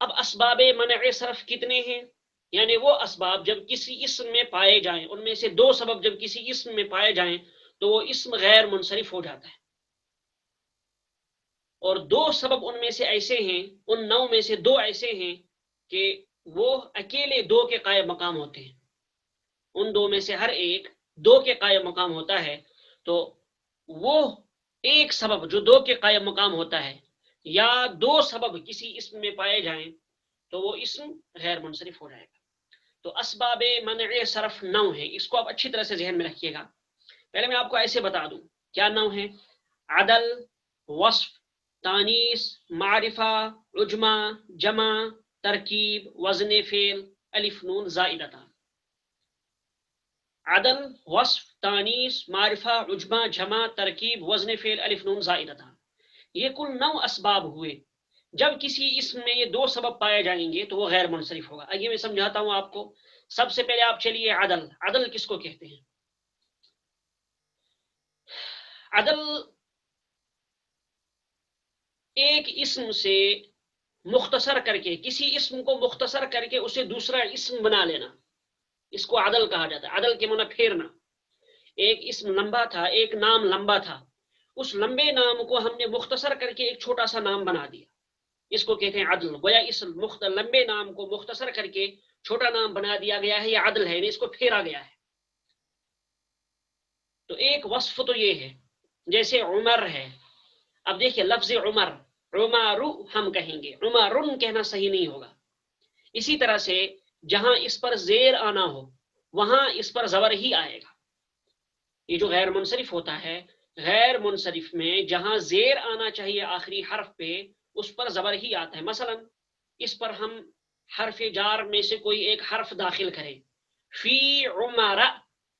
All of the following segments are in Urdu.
اب اسباب منع صرف کتنے ہیں؟ یعنی وہ اسباب جب کسی اسم میں پائے جائیں، ان میں سے دو سبب جب کسی اسم میں پائے جائیں تو وہ اسم غیر منصرف ہو جاتا ہے، اور دو سبب ان میں سے ایسے ہیں، ان 9 میں سے دو ایسے ہیں کہ وہ اکیلے دو کے قائم مقام ہوتے ہیں، ان دو میں سے ہر ایک دو کے قائم مقام ہوتا ہے، تو وہ ایک سبب جو دو کے قائم مقام ہوتا ہے یا دو سبب کسی اسم میں پائے جائیں تو وہ اسم غیر منصرف ہو جائے گا۔ تو اسباب منع صرف 9 ہیں، اس کو آپ اچھی طرح سے ذہن میں رکھیے گا۔ پہلے میں آپ کو ایسے بتا دوں کیا 9 ہیں: عدل، وصف، تانیث، معرفہ، عجمہ، جمع، ترکیب، وزن فعل، الف نون زائدتان۔ عدل، وصف، تانیث، معرفہ، عجمہ، جمع، ترکیب، وزن فعل، الف نون زائدتان، یہ کل 9 اسباب ہوئے۔ جب کسی اسم میں یہ دو سبب پائے جائیں گے تو وہ غیر منصرف ہوگا۔ آئیے میں سمجھاتا ہوں آپ کو۔ سب سے پہلے آپ چلیے عدل۔ عدل کس کو کہتے ہیں؟ عدل ایک اسم سے مختصر کر کے، کسی اسم کو مختصر کر کے اسے دوسرا اسم بنا لینا، اس کو عدل کہا جاتا ہے۔ عدل کے معنی پھیرنا۔ ایک اسم لمبا تھا، ایک نام لمبا تھا، اس لمبے نام کو ہم نے مختصر کر کے ایک چھوٹا سا نام بنا دیا، اس کو کہتے ہیں عدل۔ گویا اس لمبے نام کو مختصر کر کے چھوٹا نام بنا دیا گیا ہے، یہ عدل ہے، اس کو پھیرا گیا ہے۔ تو ایک وصف تو یہ ہے، جیسے عمر ہے۔ اب دیکھیے لفظ عمر، عمارو ہم کہیں گے، عمرن کہنا صحیح نہیں ہوگا۔ اسی طرح سے جہاں اس پر زیر آنا ہو وہاں اس پر زبر ہی آئے گا۔ یہ جو غیر منصرف ہوتا ہے، غیر منصرف میں جہاں زیر آنا چاہیے آخری حرف پہ اس پر زبر ہی آتا ہے۔ مثلا اس پر ہم حرف جار میں سے کوئی ایک حرف داخل کریں، فی عمر،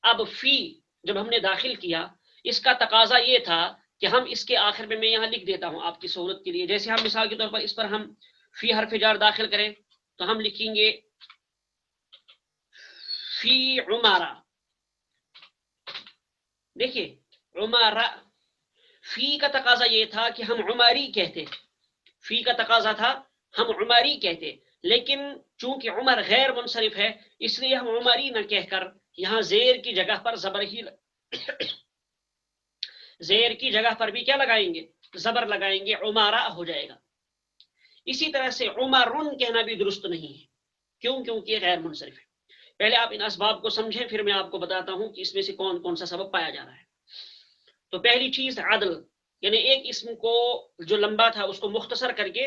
اب فی جب ہم نے داخل کیا، اس کا تقاضا یہ تھا کہ ہم اس کے آخر میں یہاں لکھ دیتا ہوں آپ کی سہولت کے لیے، جیسے ہم مثال کے طور پر اس پر ہم فی حرف جار داخل کریں تو ہم لکھیں گے فی عمارہ۔ دیکھیے عمارہ، فی کا تقاضا یہ تھا کہ ہم عماری کہتے، فی کا تقاضا تھا ہم عماری کہتے، لیکن چونکہ عمر غیر منصرف ہے اس لیے ہم عماری نہ کہہ کر یہاں زیر کی جگہ پر زبر ہی زیر کی جگہ پر بھی کیا لگائیں گے؟ زبر لگائیں گے، عمارہ ہو جائے گا۔ اسی طرح سے عمرن کہنا بھی درست نہیں ہے، کیوں؟ کیونکہ یہ غیر منصرف ہے۔ پہلے آپ ان اسباب کو سمجھیں، پھر میں آپ کو بتاتا ہوں کہ اس میں سے کون کون سا سبب پایا جا رہا ہے۔ تو پہلی چیز عدل، یعنی ایک اسم کو جو لمبا تھا اس کو مختصر کر کے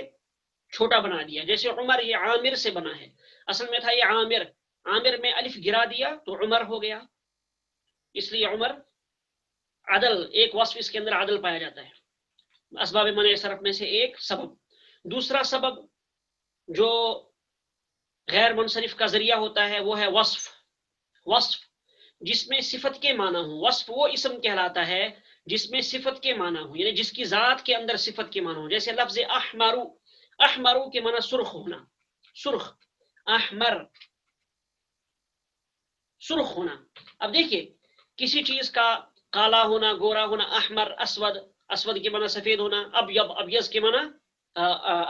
چھوٹا بنا دیا، جیسے عمر یہ عامر سے بنا ہے، اصل میں تھا یہ عامر، عامر میں الف گرا دیا تو عمر ہو گیا، اس لیے عمر عدل، ایک وصف اس کے اندر عدل پایا جاتا ہے، اسباب منع صرف میں سے ایک سبب۔ دوسرا سبب جو غیر منصرف کا ذریعہ ہوتا ہے وہ ہے وصف۔ وصف جس میں صفت کے معنی ہوں، وصف وہ اسم کہلاتا ہے جس میں صفت کے معنی ہوں، یعنی جس کی ذات کے اندر صفت کے معنی ہوں، جیسے لفظ احمرو، احمرو کے معنی سرخ ہونا، سرخ، احمر سرخ ہونا۔ اب دیکھیے کسی چیز کا کالا ہونا، گورا ہونا، احمر، اسود، اسود کے معنی سفید ہونا، ابیض، ابیض کے معنی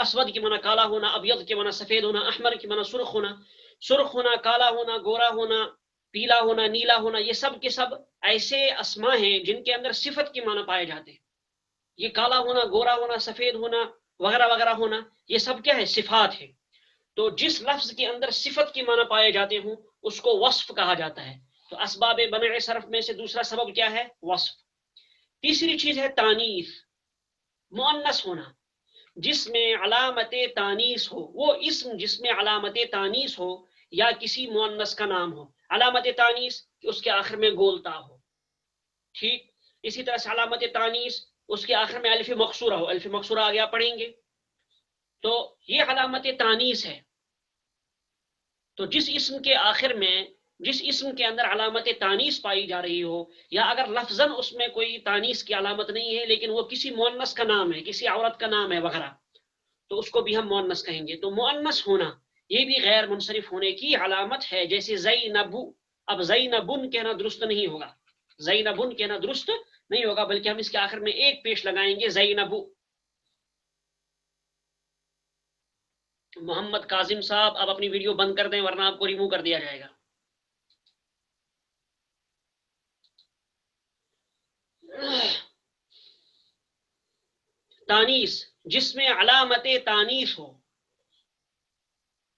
اسود کے معنی کالا ہونا، ابیض کے معنی سفید ہونا، احمر کے معنی سرخ ہونا۔ سرخ ہونا، کالا ہونا، گورا ہونا، پیلا ہونا، نیلا ہونا، یہ سب کے سب ایسے اسما ہیں جن کے اندر صفت کے معنی پائے جاتے ہیں۔ یہ کالا ہونا، گورا ہونا، سفید ہونا وغیرہ وغیرہ ہونا، یہ سب کیا ہے؟ صفات ہے۔ تو جس لفظ کے اندر صفت کے معنی پائے جاتے ہوں اس کو وصف کہا جاتا ہے۔ تو اسباب منع صرف میں سے دوسرا سبب کیا ہے؟ وصف۔ تیسری چیز ہے تانیث، مؤنث ہونا، جس میں علامت تانیث ہو، وہ اسم جس میں علامت تانیث ہو یا کسی مؤنث کا نام ہو۔ علامت تانیث کہ اس کے آخر میں گولتا ہو، ٹھیک؟ اسی طرح سے علامت تانیث اس کے آخر میں الف مقصورہ ہو، الف مقصورہ آگے آپ پڑھیں گے۔ تو یہ علامت تانیث ہے۔ تو جس اسم کے آخر میں، جس اسم کے اندر علامت تانیث پائی جا رہی ہو، یا اگر لفظاً اس میں کوئی تانیث کی علامت نہیں ہے لیکن وہ کسی مؤنث کا نام ہے، کسی عورت کا نام ہے وغیرہ، تو اس کو بھی ہم مؤنث کہیں گے۔ تو مؤنث ہونا یہ بھی غیر منصرف ہونے کی علامت ہے، جیسے زینب۔ اب زینبن کہنا درست نہیں ہوگا، زینبن کہنا درست نہیں ہوگا، بلکہ ہم اس کے آخر میں ایک پیش لگائیں گے، زینب۔ محمد کاظم صاحب آپ اپنی ویڈیو بند کر دیں ورنہ آپ کو ریموو کر دیا جائے گا. تانیس جس میں علامت تانیس ہو،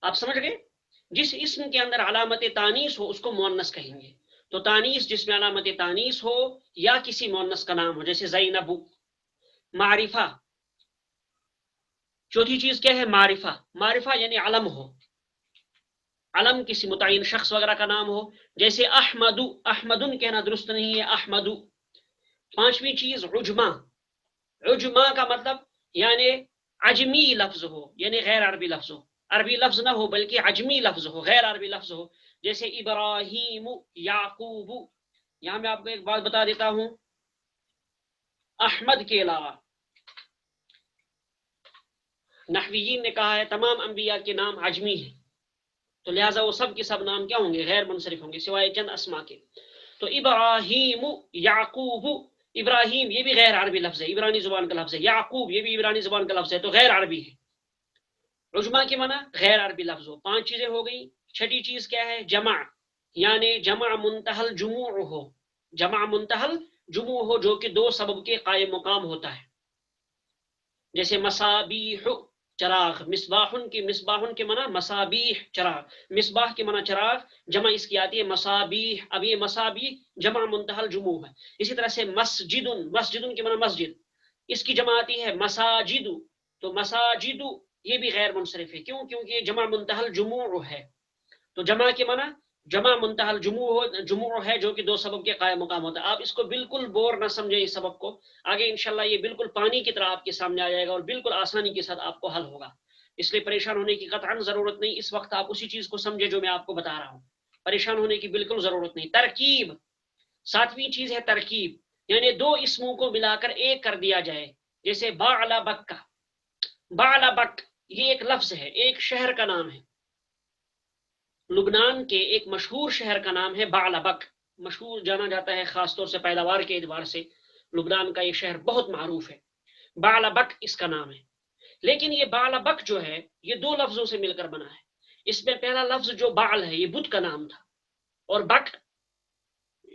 آپ سمجھ گئے؟ جس اسم کے اندر علامت تانیس ہو اس کو مؤنث کہیں گے. تو تانیس جس میں علامت تانیس ہو یا کسی مؤنث کا نام ہو، جیسے زینب. معرفہ، چوتھی چیز کیا ہے؟ معرفہ. معرفہ یعنی علم ہو، علم کسی متعین شخص وغیرہ کا نام ہو، جیسے احمد. احمدن کہنا درست نہیں ہے، احمد. پانچویں چیز عجمہ. عجمہ کا مطلب یعنی عجمی لفظ ہو، یعنی غیر عربی لفظ ہو. عربی لفظ نہ ہو بلکہ عجمی لفظ ہو، غیر عربی لفظ ہو، جیسے ابراہیم، یعقوب. یہاں میں آپ کو ایک بات بتا دیتا ہوں، احمد کے علاوہ نحویین نے کہا ہے تمام انبیاء کے نام عجمی ہیں، تو لہٰذا وہ سب کے سب نام کیا ہوں گے؟ غیر منصرف ہوں گے سوائے چند اسما کے. تو ابراہیم، یعقوب. ابراہیم یہ بھی غیر عربی لفظ ہے، عبرانی زبان کا لفظ ہے. یعقوب یہ بھی عبرانی زبان کا لفظ ہے، تو غیر عربی ہے. عجمہ کے معنی غیر عربی لفظ ہو. 5 چیزیں ہو گئی. چھٹی چیز کیا ہے؟ جمع، یعنی جمع منتہل جموع ہو. جمع منتہل جموع ہو جو کہ 2 سبب کے قائم مقام ہوتا ہے، جیسے مصابیح چراغ. مصباحن کی مصباحن کے معنی مصابیح چراغ، مصباح کے معنی چراغ، جمع اس کی آتی ہے مصابیح. اب یہ مصابیح جمع منتہل جموع ہے. اسی طرح سے مسجدن، مسجدن کے معنی مسجد، اس کی جمع آتی ہے مساجد. تو مساجد یہ بھی غیر منصرف ہے. کیوں؟ کیونکہ یہ جمع منتہل جموع ہے. تو جمع کے معنی جمع منتہل جموع ہے جو کہ 2 سبب کے قائم مقام ہوتا ہے. آپ اس کو بالکل بور نہ سمجھیں اس سبب کو، آگے انشاءاللہ یہ بالکل پانی کی طرح آپ کے سامنے آ جائے گا اور بالکل آسانی کے ساتھ آپ کو حل ہوگا. اس لیے پریشان ہونے کی قطعاً ضرورت نہیں. اس وقت آپ اسی چیز کو سمجھے جو میں آپ کو بتا رہا ہوں، پریشان ہونے کی بالکل ضرورت نہیں. ترکیب، 7ویں چیز ہے ترکیب، یعنی 2 اسموں کو ملا کر ایک کر دیا جائے. جیسے بعلبک. بعلبک یہ ایک لفظ ہے، ایک شہر کا نام ہے. لبنان کے ایک مشہور شہر کا نام ہے بعلبک. مشہور جانا جاتا ہے خاص طور سے پیداوار کے اعتبار سے. لبنان کا یہ شہر بہت معروف ہے، بعلبک اس کا نام ہے. لیکن یہ بعلبک جو ہے یہ 2 لفظوں سے مل کر بنا ہے. اس میں پہلا لفظ جو بعل ہے یہ بت کا نام تھا، اور بک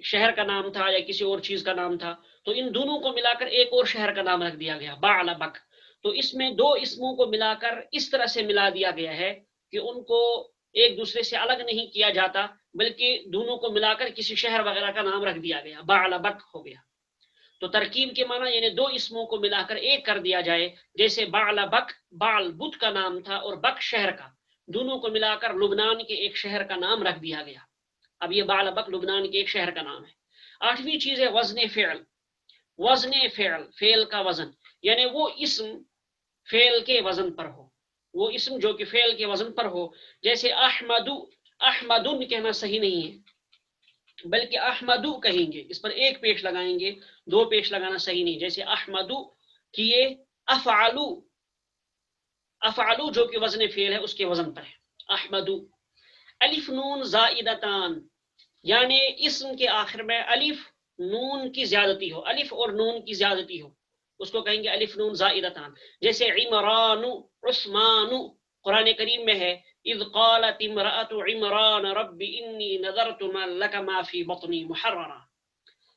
شہر کا نام تھا یا کسی اور چیز کا نام تھا. تو ان دونوں کو ملا کر ایک اور شہر کا نام رکھ دیا گیا، بعلبک. تو اس میں 2 اسموں کو ملا کر اس طرح سے ملا دیا گیا ہے کہ ان کو ایک دوسرے سے الگ نہیں کیا جاتا، بلکہ دونوں کو ملا کر کسی شہر وغیرہ کا نام رکھ دیا گیا، بعلبک ہو گیا. تو ترکیب کے معنی یعنی 2 اسموں کو ملا کر ایک کر دیا جائے. جیسے بعلبک، بعل بت کا نام تھا اور بک شہر کا، دونوں کو ملا کر لبنان کے ایک شہر کا نام رکھ دیا گیا. اب یہ بعلبک لبنان کے ایک شہر کا نام ہے. 8ویں چیز ہے وزن فعل. وزن فعل، فعل کا وزن، یعنی وہ اسم فعل کے وزن پر ہو، وہ اسم جو کہ فعل کے وزن پر ہو. جیسے احمد، احمدن کہنا صحیح نہیں ہے بلکہ احمدو کہیں گے، اس پر ایک پیش لگائیں گے، 2 پیش لگانا صحیح نہیں. جیسے احمدو کیے، افعلو، افعلو جو کہ وزن فعل ہے اس کے وزن پر ہے احمدو. الف نون زائدتان، یعنی اسم کے آخر میں الف نون کی زیادتی ہو، الف اور نون کی زیادتی ہو، اس کو کہیں گے الف نون زائدتان. جیسے عمران، عثمان، قرآن کریم میں ہے اذ قالت امرأة عمران رب انی نذرت لک ما فی بطنی محررا.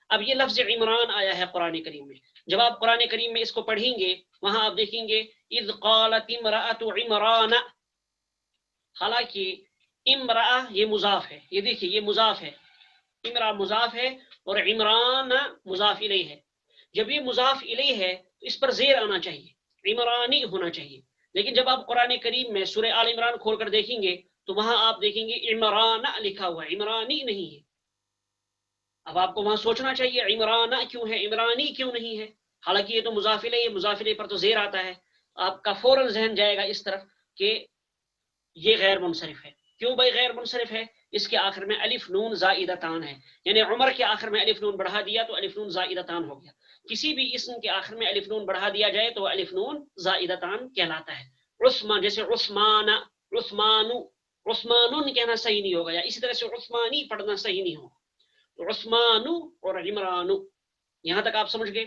اب یہ لفظ عمران آیا ہے قرآن کریم میں. جب آپ قرآن کریم میں اس کو پڑھیں گے وہاں آپ دیکھیں گے اذ قالت امرأة عمران، حالانکہ امرأة یہ مضاف ہے، یہ دیکھیے یہ مضاف ہے، امرأة مضاف ہے اور عمران مضاف الیہ ہے. جب یہ مضاف الیہ ہے تو اس پر زیر آنا چاہیے، عمرانی ہونا چاہیے. لیکن جب آپ قرآن کریم میں سورہ آل عمران کھول کر دیکھیں گے تو وہاں آپ دیکھیں گے عمران لکھا ہوا ہے، عمرانی نہیں ہے. اب آپ کو وہاں سوچنا چاہیے عمران کیوں ہے، عمرانی کیوں نہیں ہے، حالانکہ یہ تو مضاف الیہ، مضاف الیہ پر تو زیر آتا ہے. آپ کا فوراً ذہن جائے گا اس طرف کہ یہ غیر منصرف ہے. کیوں بھائی غیر منصرف ہے؟ اس کے آخر میں الف نون زائدتان ہے، یعنی عمر کے آخر میں الف نون بڑھا دیا تو الف نون زائدتان ہو گیا. کسی بھی اسم کے آخر میں الف نون بڑھا دیا جائے تو الف نون زائدتان کہلاتا ہے. عثمان، جیسے عثمان، عثمان، عثمان کہنا صحیح نہیں ہوگا، یا اسی طرح سے عثمانی پڑھنا صحیح نہیں ہوگا. تو عثمان اور عمران، یہاں تک آپ سمجھ گئے.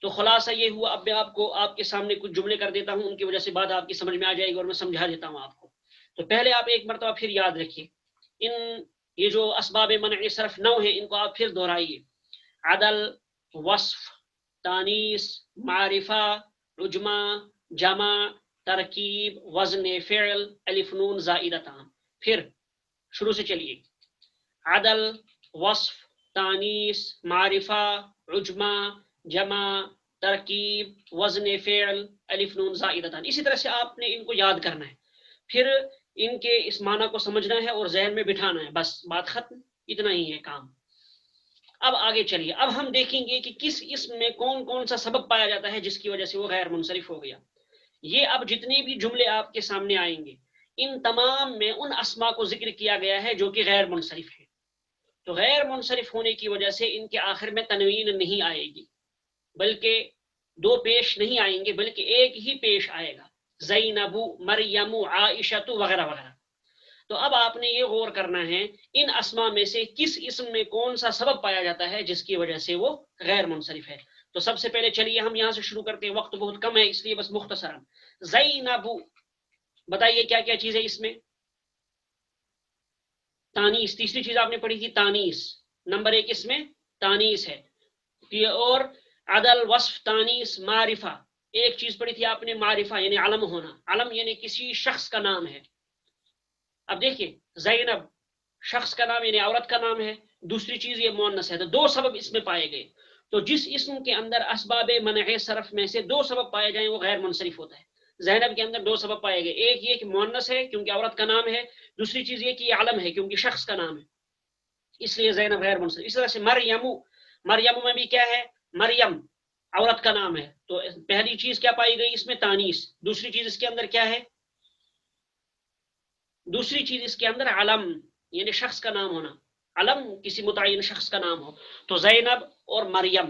تو خلاصہ یہ ہوا. اب میں آپ کو آپ کے سامنے کچھ جملے کر دیتا ہوں، ان کی وجہ سے بات آپ کی سمجھ میں آ جائے گی اور میں سمجھا دیتا ہوں آپ کو. تو پہلے آپ ایک مرتبہ پھر یاد رکھیے، یہ جو اسباب منع صرف 9 ہیں، ان کو آپ پھر دہرائیے: عدل، وصف، تانیث، معرفہ، عجمہ، جمع، ترکیب، وزن فعل، الف نون زائدتان. پھر شروع سے چلیے: عدل، وصف، تانیث، معرفہ، عجمہ، جمع، ترکیب، وزن فعل، الف نون زائدتان. اسی طرح سے آپ نے ان کو یاد کرنا ہے، پھر ان کے اس معنی کو سمجھنا ہے اور ذہن میں بٹھانا ہے، بس بات ختم. اتنا ہی ہے کام. اب آگے چلیے، اب ہم دیکھیں گے کہ کس اسم میں کون کون سا سبب پایا جاتا ہے جس کی وجہ سے وہ غیر منصرف ہو گیا. یہ اب جتنے بھی جملے آپ کے سامنے آئیں گے، ان تمام میں ان اسما کو ذکر کیا گیا ہے جو کہ غیر منصرف ہیں. تو غیر منصرف ہونے کی وجہ سے ان کے آخر میں تنوین نہیں آئے گی، بلکہ 2 پیش نہیں آئیں گے، بلکہ ایک ہی پیش آئے گا: زینب، مریم، عائشہ وغیرہ وغیرہ. تو اب آپ نے یہ غور کرنا ہے ان اسما میں سے کس اسم میں کون سا سبب پایا جاتا ہے جس کی وجہ سے وہ غیر منصرف ہے. تو سب سے پہلے چلیے ہم یہاں سے شروع کرتے ہیں، وقت بہت کم ہے اس لیے بس مختصرا. زینب، بتائیے کیا کیا چیز ہے اس میں؟ تانیس، تیسری چیز آپ نے پڑھی تھی تانیس، نمبر 1 اس میں تانیس ہے. اور عدل، وصف، تانیس، معرفہ، ایک چیز پڑھی تھی آپ نے معرفہ یعنی علم ہونا، علم یعنی کسی شخص کا نام ہے. اب دیکھیے زینب شخص کا نام یعنی عورت کا نام ہے، دوسری چیز یہ مؤنث ہے، تو 2 سبب اس میں پائے گئے. تو جس اسم کے اندر اسباب منع صرف میں سے 2 سبب پائے جائیں وہ غیر منصرف ہوتا ہے. زینب کے اندر 2 سبب پائے گئے، ایک یہ کہ مؤنث ہے کیونکہ عورت کا نام ہے، دوسری چیز یہ کہ یہ علم ہے کیونکہ شخص کا نام ہے، اس لیے زینب غیر منصرف. اس طرح سے مریم، مریم میں بھی کیا ہے؟ مریم عورت کا نام ہے، تو پہلی چیز کیا پائی گئی اس میں؟ تانیث. دوسری چیز اس کے اندر کیا ہے؟ دوسری چیز اس کے اندر علم یعنی شخص کا نام ہونا، علم کسی متعین شخص کا نام ہو. تو زینب اور مریم.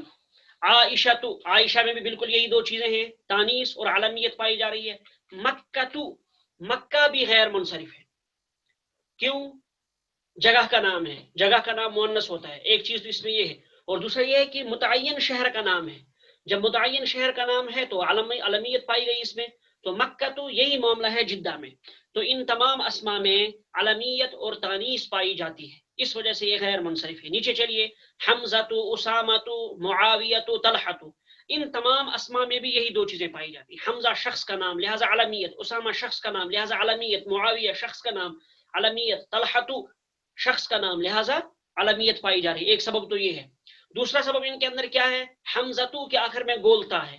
عائشہ، تو عائشہ میں بھی بالکل یہی 2 چیزیں ہیں، تانیث اور علمیت پائی جا رہی ہے. مکہ، تو مکہ بھی غیر منصرف ہے. کیوں؟ جگہ کا نام ہے، جگہ کا نام مؤنث ہوتا ہے، ایک چیز تو اس میں یہ ہے. اور دوسرا یہ ہے کہ متعین شہر کا نام ہے، جب متعین شہر کا نام ہے تو علمیت پائی گئی اس میں. تو مکہ تو یہی معاملہ ہے جدہ میں. تو ان تمام اسما میں علمیت اور تانیث پائی جاتی ہے، اس وجہ سے یہ غیر منصرف ہے. نیچے چلیے: حمزہ، اسامہ، معاویہ، طلحہ، ان تمام اسما میں بھی یہی 2 چیزیں پائی جاتی ہیں. حمزہ شخص کا نام لہذا علمیت، اسامہ شخص کا نام لہذا علمیت، معاویہ شخص کا نام علمیت، طلحہ شخص کا نام لہذا علمیت پائی جا رہی ہے. ایک سبب تو یہ ہے. دوسرا سبب ان کے اندر کیا ہے؟ حمزہ کے آخر میں گولتا ہے،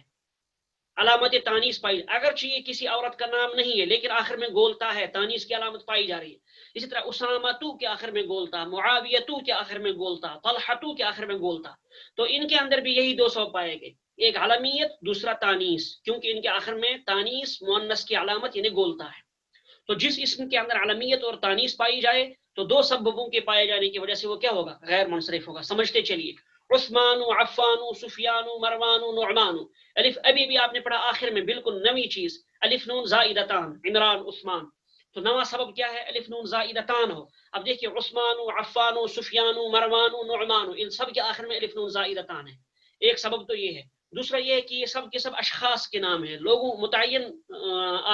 علامت تانیث پائی، اگرچہ یہ کسی عورت کا نام نہیں ہے لیکن آخر میں گولتا ہے، تانیث کی علامت پائی جا رہی ہے. اسی طرح اسامہ کے آخر میں گولتا، معاویہ کے آخر میں گولتا، طلحہ کے آخر میں گولتا. تو ان کے اندر بھی یہی 2 سبب پائے گئے، ایک علمیت، دوسرا تانیث، کیونکہ ان کے آخر میں تانیث مؤنث کی علامت یعنی گولتا ہے. تو جس اسم کے اندر علمیت اور تانیث پائی جائے تو 2 سببوں کے پائے جانے کی وجہ سے وہ کیا ہوگا؟ غیر منصرف ہوگا. سمجھتے چلیے: عثمان، عفان، سفیان، مروان، نعمان. الف ابھی بھی آپ نے پڑھا آخر میں بالکل نئی چیز، الف نون زائدتان، عمران، عثمان. تو نواں سبب کیا ہے؟ الف نون زائدتان ہو. اب دیکھیے عثمان، عفان، سفیان، مروان، نعمان، ان سب کے آخر میں الف نون زائدتان ہے. ایک سبب تو یہ ہے. دوسرا یہ ہے کہ یہ سب کے سب اشخاص کے نام ہیں، لوگوں متعین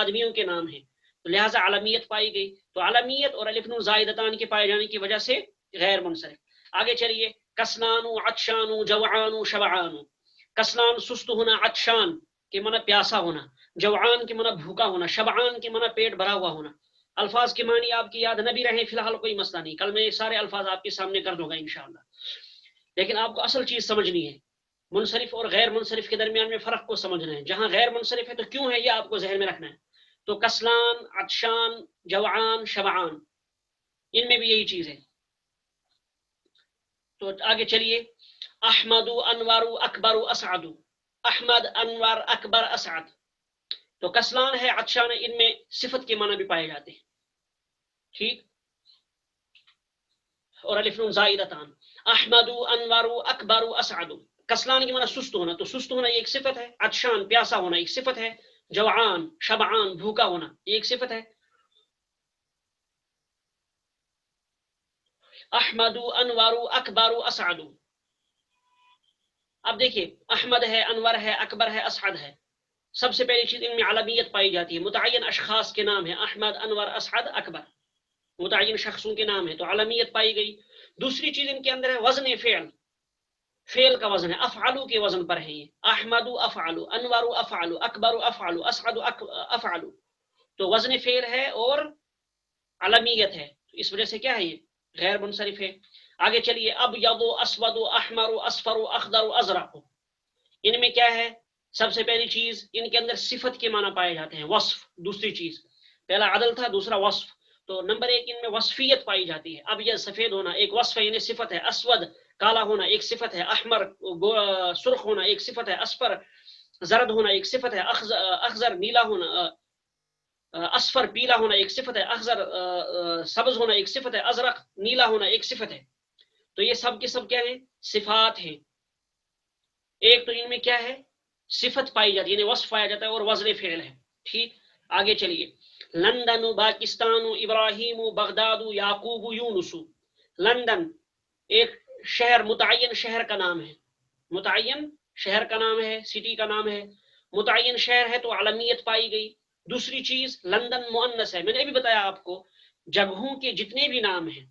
آدمیوں کے نام ہیں، لہذا علمیت پائی گئی. تو علمیت اور الف نون زائدتان کے پائے جانے کی وجہ سے غیر منصرف. آگے چلیے: کسلان، عطشان، جوعان، شبعان. کسلان سست ہونا، عطشان کے معنی پیاسا ہونا، جوعان کے معنی بھوکا ہونا، شبعان کے معنی پیٹ بھرا ہوا ہونا. الفاظ کی معنی آپ کی یاد نہ بھی رہیں فی الحال کوئی مسئلہ نہیں، کل میں یہ سارے الفاظ آپ کے سامنے کر دوں گا انشاءاللہ. لیکن آپ کو اصل چیز سمجھنی ہے، منصرف اور غیر منصرف کے درمیان میں فرق کو سمجھنا ہے. جہاں غیر منصرف ہے تو کیوں ہے یہ آپ کو ذہن میں رکھنا ہے. تو کسلان، عطشان، جوعان، شبعان، ان میں بھی یہی چیز ہے. تو آگے چلیے: احمد، انور، اکبر، اسعد. احمد، انور، اکبر، اسعد. تو کسلان ہے، عطشان ہے، ان میں صفت کے معنی بھی پائے جاتے ہیں. ٹھیک. اور الف نون زائدتان. احمد، انور، اکبر، اسعد. کسلان کے معنی سست ہونا، تو سست ہونا یہ ایک صفت ہے، عطشان پیاسا ہونا ایک صفت ہے، جوعان شبعان بھوکا ہونا یہ ایک صفت ہے. احمد، انور، اکبر، اسعد. اب دیکھیے احمد ہے، انور ہے، اکبر ہے، اسعد ہے. سب سے پہلی چیز ان میں علمیت پائی جاتی ہے، متعین اشخاص کے نام ہیں، احمد، انور، اسعد، اکبر، متعین شخصوں کے نام ہیں، تو علمیت پائی گئی۔ دوسری چیز ان کے اندر ہے وزن فعل، فعل کا وزن ہے، افعلو کے وزن پر ہے یہ، احمد افعلو، انور افعلو، اکبر افعلو، اسعد افعلو، تو وزن فعل ہے اور علمیت ہے، تو اس وجہ سے کیا ہے یہ غیر منصرف ہے۔ آگے چلیے، ابیض، اسود، احمر، اصفر، اخضر، ازرق، ان میں کیا ہے؟ سب سے پہلی چیز ان کے اندر صفت کے معنی پائے جاتے ہیں، وصف، دوسری چیز پہلا عدل تھا، دوسرا وصف، تو نمبر ایک ان میں وصفیت پائی جاتی ہے، اب یہ سفید ہونا ایک وصف ہے، یعنی صفت ہے، اسود کالا ہونا ایک صفت ہے، احمر سرخ ہونا ایک صفت ہے، اصفر زرد ہونا ایک صفت ہے، اخضر نیلا ہونا، اصفر پیلا ہونا ایک صفت ہے، اخضر سبز ہونا ایک صفت ہے، ازرق نیلا ہونا ایک صفت ہے، تو یہ سب کے سب کیا ہیں؟ صفات ہیں۔ ایک تو ان میں کیا ہے؟ صفت پائی جاتی ہے، یعنی وصف پایا جاتا ہے اور وزن فعل ہے، ٹھیک۔ آگے چلیے، لندن، پاکستان، ابراہیم، بغداد، یعقوب، یونس، لندن ایک شہر، متعین شہر کا نام ہے، متعین شہر کا نام ہے، سٹی کا نام ہے، متعین شہر ہے تو علمیت پائی گئی۔ دوسری چیز لندن مؤنث ہے، میں نے ابھی بتایا آپ کو، جگہوں کے جتنے بھی نام ہیں،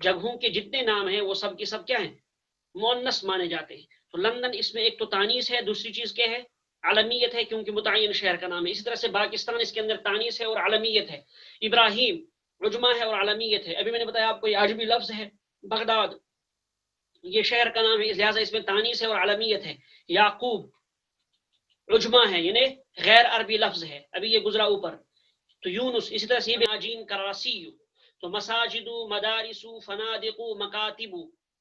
جگہوں کے جتنے نام ہیں وہ سب کے سب کیا ہیں؟ مؤنث مانے جاتے ہیں، تو لندن اس میں ایک تو تانیث ہے، دوسری چیز کیا ہے؟ علمیت ہے، کیونکہ متعین شہر کا نام ہے۔ اسی طرح سے پاکستان اس کے اندر تانیث ہے اور علمیت ہے، ابراہیم عجمہ ہے اور علمیت ہے، ابھی میں نے بتایا آپ کو یہ عجمی لفظ ہے، بغداد یہ شہر کا نام ہے، لہٰذا اس میں تانیث ہے اور علمیت ہے، یعقوب عجمہ ہے، یعنی غیر عربی لفظ ہے، ابھی یہ گزرا اوپر، تو یونس اسی طرح سے ماجین کراسی، تو مساجد، مدارس، فنادق، مکاتب،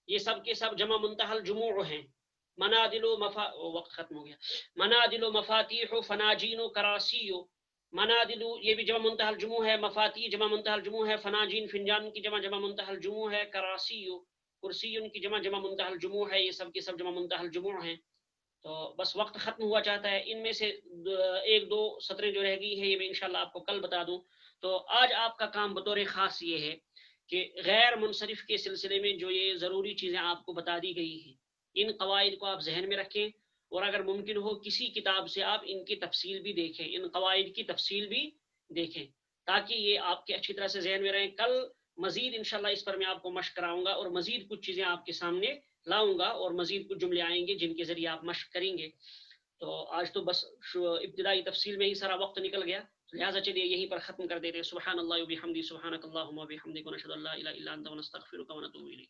یہ سب کے سب جمع منتہى الجموع ہیں، منادل و وقت ختم ہو گیا، منادل و مفاتیح و فناجین و کراسی، منادل یہ بھی جمع منتہى الجموع ہے، مفاتیح جمع منتہى الجموع ہے، فناجین فنجان کی جمع جمع منتہى الجموع ہے، کراسی کرسی کی جمع جمع منتہى الجموع ہے، یہ سب کے سب جمع منتہى الجموع ہیں۔ تو بس وقت ختم ہوا چاہتا ہے، ان میں سے ایک دو سطریں جو رہ گئی ہیں یہ میں انشاءاللہ آپ کو کل بتا دوں۔ تو آج آپ کا کام بطور خاص یہ ہے کہ غیر منصرف کے سلسلے میں جو یہ ضروری چیزیں آپ کو بتا دی گئی ہیں، ان قواعد کو آپ ذہن میں رکھیں، اور اگر ممکن ہو کسی کتاب سے آپ ان کی تفصیل بھی دیکھیں، ان قواعد کی تفصیل بھی دیکھیں، تاکہ یہ آپ کے اچھی طرح سے ذہن میں رہیں۔ کل مزید انشاءاللہ اس پر میں آپ کو مشق کراؤں گا، اور مزید کچھ چیزیں آپ کے سامنے لاؤں گا، اور مزید کچھ جملے آئیں گے جن کے ذریعے آپ مشق کریں گے۔ تو آج تو بس ابتدائی تفصیل میں ہی سارا وقت نکل گیا، لہٰذا چلیے یہیں پر ختم کر دیتے ہیں۔ سبحان اللہ و بحمدہ، سبحانک اللہم و بحمدک، ونشہد ان لا الہ الا انت، ونستغفرک ونتوب الیک۔